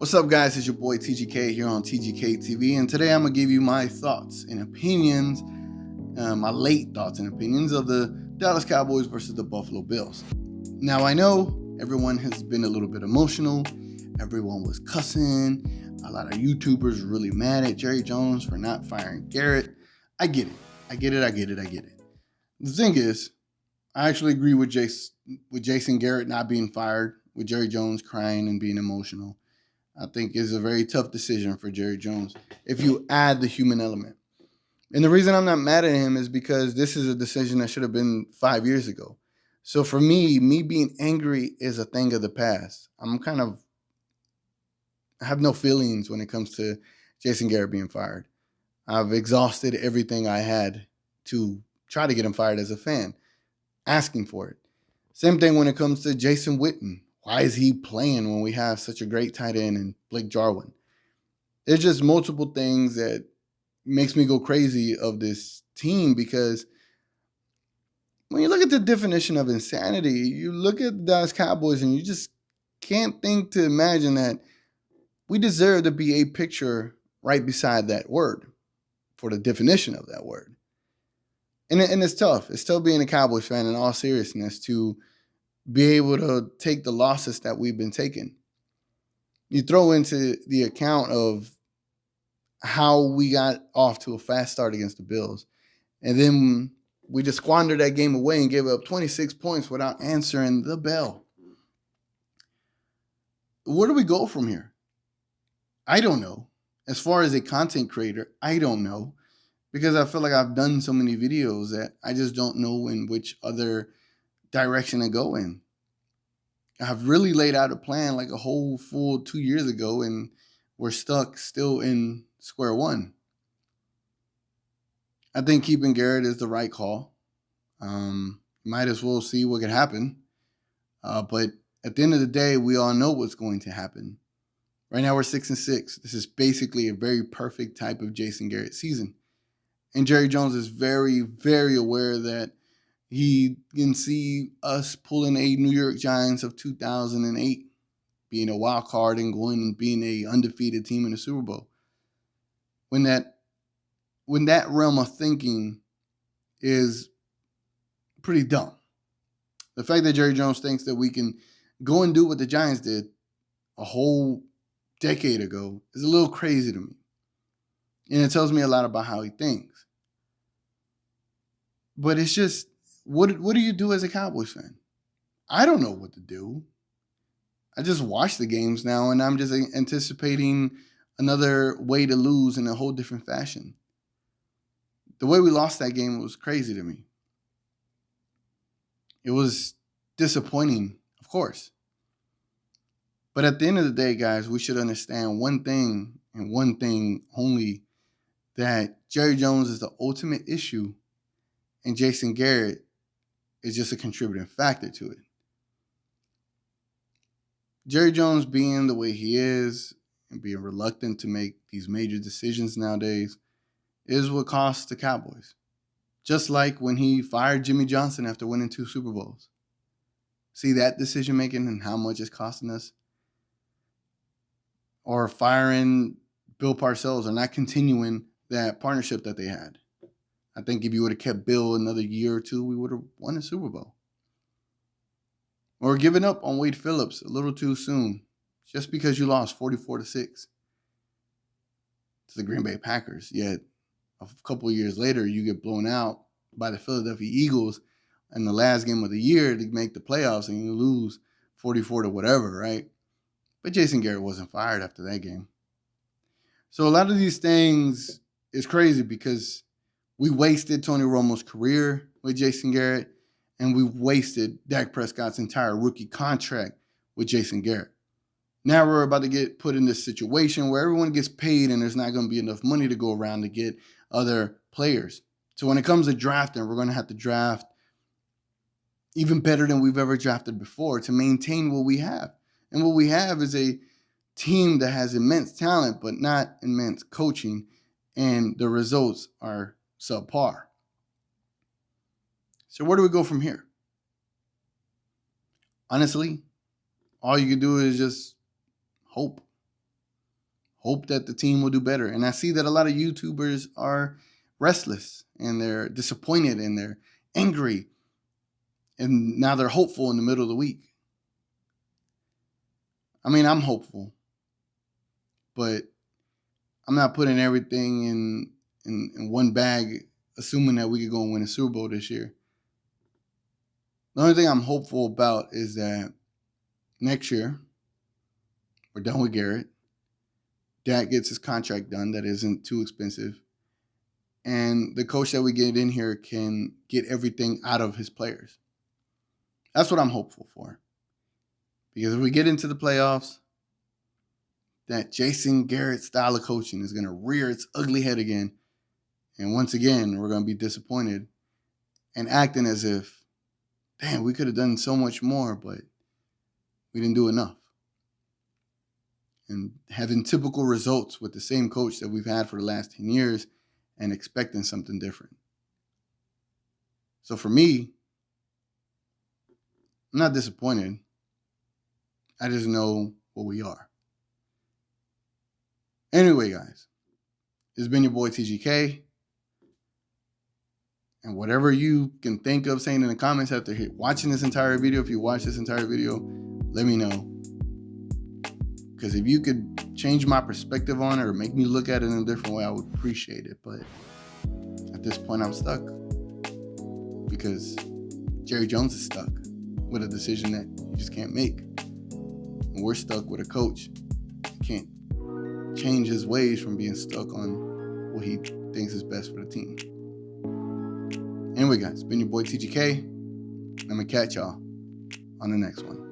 What's up, guys? It's your boy TGK here on TGK TV, and today I'm gonna give you my thoughts and opinions, my late thoughts and opinions of the Dallas Cowboys versus the Buffalo Bills. Now, I know everyone has been a little bit emotional. Everyone was cussing. A lot of YouTubers were really mad at Jerry Jones for not firing Garrett. I get it. I get it. The thing is, I actually agree with Jason Garrett not being fired, with Jerry Jones crying and being emotional. I think is a very tough decision for Jerry Jones if you add the human element. And the reason I'm not mad at him is because this is a decision that should have been 5 years ago. So for me being angry is a thing of the past. I have no feelings when it comes to Jason Garrett being fired. I've exhausted everything I had to try to get him fired as a fan, asking for it. Same thing when it comes to Jason Witten. Why is he playing when we have such a great tight end in Blake Jarwin? There's just multiple things that makes me go crazy of this team, because when you look at the definition of insanity, you look at the Dallas Cowboys and you just can't think to imagine that we deserve to be a picture right beside that word for the definition of that word. And it's tough. It's tough being a Cowboys fan in all seriousness to be able to take the losses that we've been taking. You throw into the account of how we got off to a fast start against the Bills, and then we just squandered that game away and gave up 26 points without answering the bell. Where do we go from here? I don't know. As far as a content creator, I don't know, because I feel like I've done so many videos that I just don't know in which other direction to go in. I've really laid out a plan like a whole full 2 years ago, and we're stuck still in square one. I think keeping Garrett is the right call. Might as well see what could happen. But at the end of the day, we all know what's going to happen. Right now we're 6-6. This is basically a very perfect type of Jason Garrett season. And Jerry Jones is very, very aware that he can see us pulling a New York Giants of 2008, being a wild card and going and being a undefeated team in the Super Bowl. When that realm of thinking is pretty dumb. The fact that Jerry Jones thinks that we can go and do what the Giants did a whole decade ago is a little crazy to me. And it tells me a lot about how he thinks. But it's just, what do you do as a Cowboys fan? I don't know what to do. I just watch the games now, and I'm just anticipating another way to lose in a whole different fashion. The way we lost that game was crazy to me. It was disappointing, of course. But at the end of the day, guys, we should understand one thing and one thing only, that Jerry Jones is the ultimate issue, and Jason Garrett is just a contributing factor to it. Jerry Jones being the way he is and being reluctant to make these major decisions nowadays is what costs the Cowboys. Just like when he fired Jimmy Johnson after winning 2 Super Bowls. See that decision making and how much it's costing us? Or firing Bill Parcells or not continuing that partnership that they had. I think if you would have kept Bill another year or two, we would have won a Super Bowl. Or giving up on Wade Phillips a little too soon, just because you lost 44-6 to the Green Bay Packers. Yet a couple of years later, you get blown out by the Philadelphia Eagles in the last game of the year to make the playoffs, and you lose 44 to whatever, right? But Jason Garrett wasn't fired after that game. So a lot of these things is crazy, because we wasted Tony Romo's career with Jason Garrett, and we wasted Dak Prescott's entire rookie contract with Jason Garrett. Now we're about to get put in this situation where everyone gets paid and there's not going to be enough money to go around to get other players. So when it comes to drafting, we're going to have to draft even better than we've ever drafted before to maintain what we have. And what we have is a team that has immense talent, but not immense coaching, and the results are subpar. So where do we go from here? Honestly, all you can do is just hope. hope that the team will do better. And I see that a lot of YouTubers are restless and they're disappointed and they're angry. And now they're hopeful in the middle of the week. I mean, I'm hopeful, but I'm not putting everything in one bag, assuming that we could go and win a Super Bowl this year. The only thing I'm hopeful about is that next year, we're done with Garrett. Dak gets his contract done that isn't too expensive. And the coach that we get in here can get everything out of his players. That's what I'm hopeful for. Because if we get into the playoffs, that Jason Garrett style of coaching is going to rear its ugly head again. And once again, we're going to be disappointed and acting as if, damn, we could have done so much more, but we didn't do enough. And having typical results with the same coach that we've had for the last 10 years and expecting something different. So for me, I'm not disappointed. I just know what we are. Anyway, guys, it's been your boy TGK. And whatever you can think of saying in the comments after watching this entire video, if you watch this entire video, let me know. Because if you could change my perspective on it or make me look at it in a different way, I would appreciate it. But at this point, I'm stuck. Because Jerry Jones is stuck with a decision that he just can't make. And we're stuck with a coach that can't change his ways from being stuck on what he thinks is best for the team. Anyway, guys, it's been your boy TGK. I'm going to catch y'all on the next one.